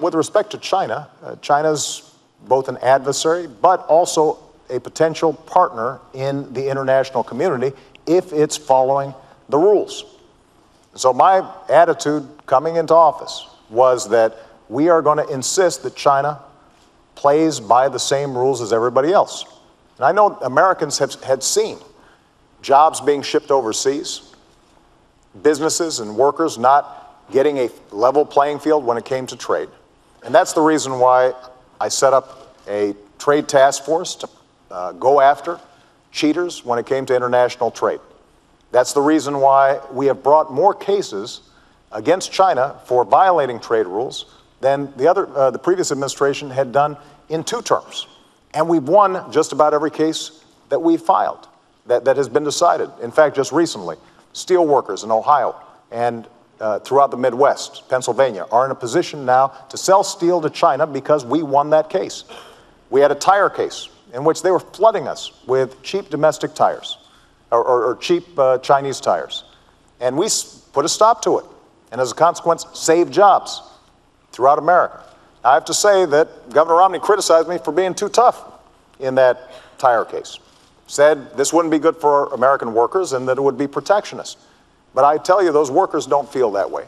with respect to China, China's both an adversary, but also a potential partner in the international community if it's following the rules. So my attitude coming into office was that we are going to insist that China plays by the same rules as everybody else. And I know Americans had seen jobs being shipped overseas, businesses and workers not getting a level playing field when it came to trade. And that's the reason why I set up a trade task force to go after cheaters when it came to international trade. That's the reason why we have brought more cases against China for violating trade rules than the previous administration had done in 2 terms. And we've won just about every case that we filed that has been decided. In fact, just recently, steel workers in Ohio and throughout the Midwest, Pennsylvania, are in a position now to sell steel to China because we won that case. We had a tire case in which they were flooding us with cheap domestic tires or cheap Chinese tires. And we put a stop to it. And as a consequence, saved jobs throughout America. I have to say that Governor Romney criticized me for being too tough in that tire case. Said this wouldn't be good for American workers and that it would be protectionist. But I tell you, those workers don't feel that way.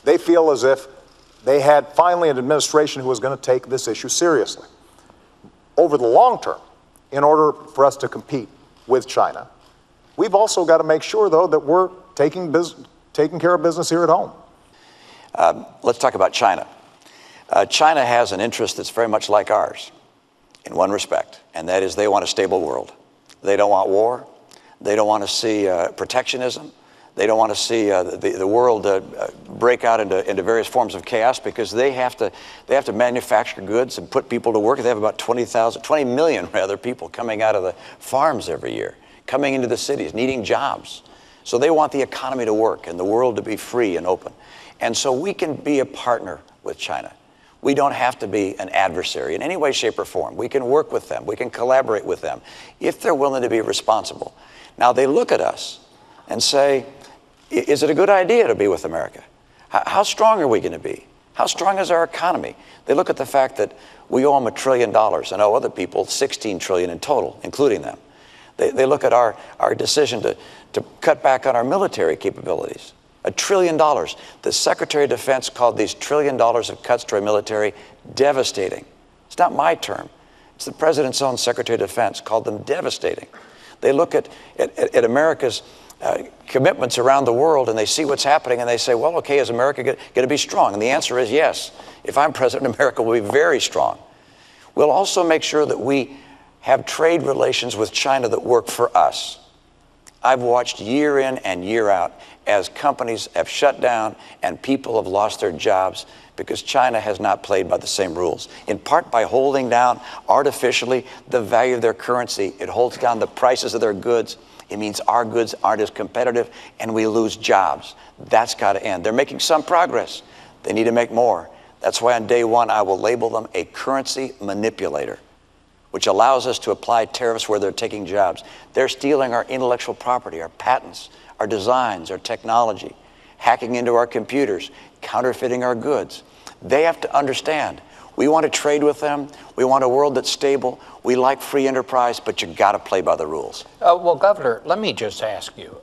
They feel as if they had finally an administration who was going to take this issue seriously. Over the long term, in order for us to compete with China, we've also got to make sure, though, that we're taking care of business here at home. Let's talk about China. China has an interest that's very much like ours in one respect, and that is they want a stable world. They don't want war. They don't want to see protectionism. They don't want to see the world break out into various forms of chaos because they have to manufacture goods and put people to work. They have about 20 million rather people coming out of the farms every year, coming into the cities, needing jobs. So they want the economy to work and the world to be free and open. And so we can be a partner with China. We don't have to be an adversary in any way, shape, or form. We can work with them. We can collaborate with them if they're willing to be responsible. Now, they look at us and say, is it a good idea to be with America? How strong are we going to be? How strong is our economy? They look at the fact that we owe them $1 trillion and owe other people $16 trillion in total, including them. They look at our decision to cut back on our military capabilities. $1 trillion. The Secretary of Defense called these $1 trillion of cuts to our military devastating. It's not my term. It's the President's own Secretary of Defense called them devastating. They look at America's commitments around the world and they see what's happening and they say, well, okay, is America going to be strong? And the answer is yes. If I'm president, America will be very strong. We'll also make sure that we have trade relations with China that work for us. I've watched year in and year out as companies have shut down and people have lost their jobs because China has not played by the same rules, in part by holding down artificially the value of their currency. It holds down the prices of their goods. It means our goods aren't as competitive and we lose jobs. That's got to end. They're making some progress. They need to make more. That's why on day one, I will label them a currency manipulator, which allows us to apply tariffs where they're taking jobs. They're stealing our intellectual property, our patents, our designs, our technology, hacking into our computers, counterfeiting our goods. They have to understand, we want to trade with them. We want a world that's stable. We like free enterprise, but you got to play by the rules. Well, Governor, let me just ask you,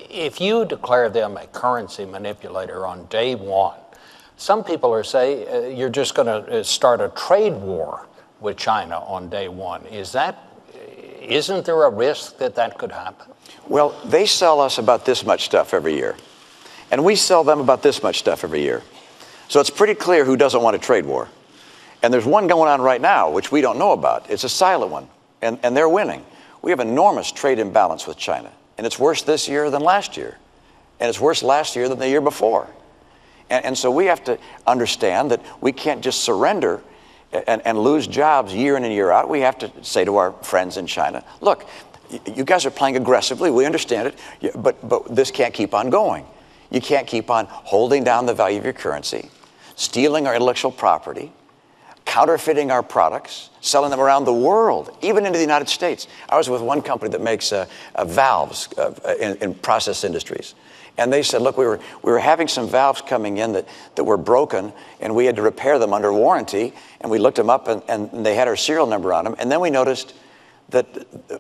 if you declare them a currency manipulator on day one, some people are saying you're just going to start a trade war with China on day one. Isn't there a risk that that could happen? Well, they sell us about this much stuff every year, and we sell them about this much stuff every year. So it's pretty clear who doesn't want a trade war. And there's one going on right now, which we don't know about. It's a silent one, and they're winning. We have enormous trade imbalance with China, and it's worse this year than last year, and it's worse last year than the year before. And so we have to understand that we can't just surrender and lose jobs year in and year out. We have to say to our friends in China, look, you guys are playing aggressively. We understand it, but this can't keep on going. You can't keep on holding down the value of your currency, stealing our intellectual property, counterfeiting our products, selling them around the world, even into the United States. I was with one company that makes valves in process industries. And they said, look, we were having some valves coming in that were broken, and we had to repair them under warranty. And we looked them up, and they had our serial number on them. And then we noticed that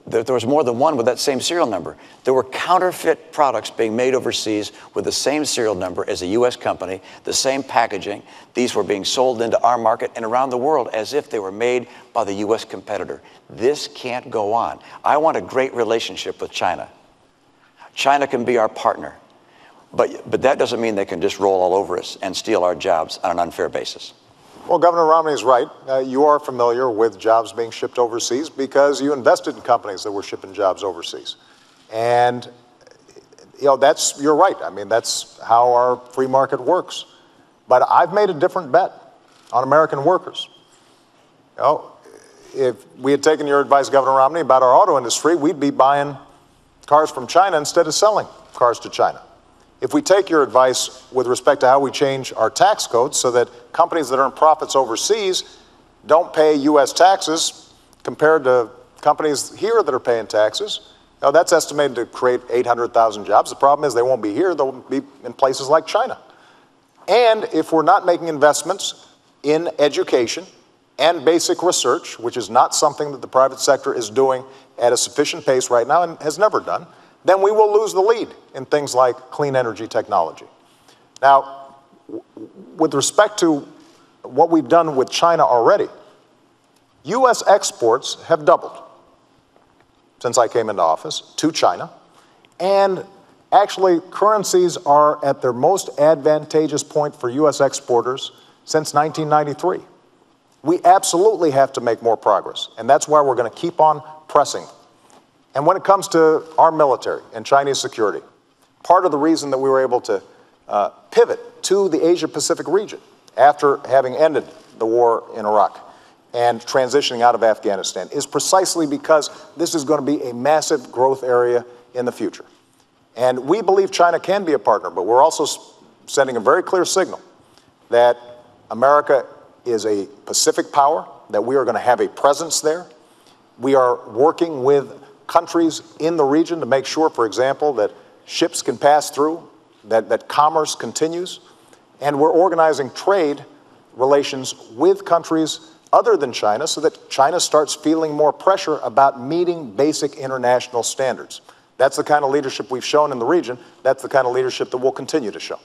there was more than one with that same serial number. There were counterfeit products being made overseas with the same serial number as a U.S. company, the same packaging. These were being sold into our market and around the world as if they were made by the U.S. competitor. This can't go on. I want a great relationship with China. China can be our partner, but that doesn't mean they can just roll all over us and steal our jobs on an unfair basis. Well, Governor Romney is right. You are familiar with jobs being shipped overseas because you invested in companies that were shipping jobs overseas. And, you're right. I mean, that's how our free market works. But I've made a different bet on American workers. If we had taken your advice, Governor Romney, about our auto industry, we'd be buying cars from China instead of selling cars to China. If we take your advice with respect to how we change our tax codes so that companies that earn profits overseas don't pay U.S. taxes compared to companies here that are paying taxes, that's estimated to create 800,000 jobs. The problem is they won't be here. They'll be in places like China. And if we're not making investments in education and basic research, which is not something that the private sector is doing at a sufficient pace right now and has never done, then we will lose the lead in things like clean energy technology. Now, with respect to what we've done with China already, U.S. exports have doubled since I came into office to China, and actually currencies are at their most advantageous point for U.S. exporters since 1993. We absolutely have to make more progress, and that's why we're going to keep on pressing. And when it comes to our military and Chinese security, part of the reason that we were able to pivot to the Asia-Pacific region after having ended the war in Iraq and transitioning out of Afghanistan is precisely because this is going to be a massive growth area in the future. And we believe China can be a partner, but we're also sending a very clear signal that America is a Pacific power, that we are going to have a presence there. We are working with countries in the region to make sure, for example, that ships can pass through, that commerce continues, and we're organizing trade relations with countries other than China so that China starts feeling more pressure about meeting basic international standards. That's the kind of leadership we've shown in the region. That's the kind of leadership that we'll continue to show.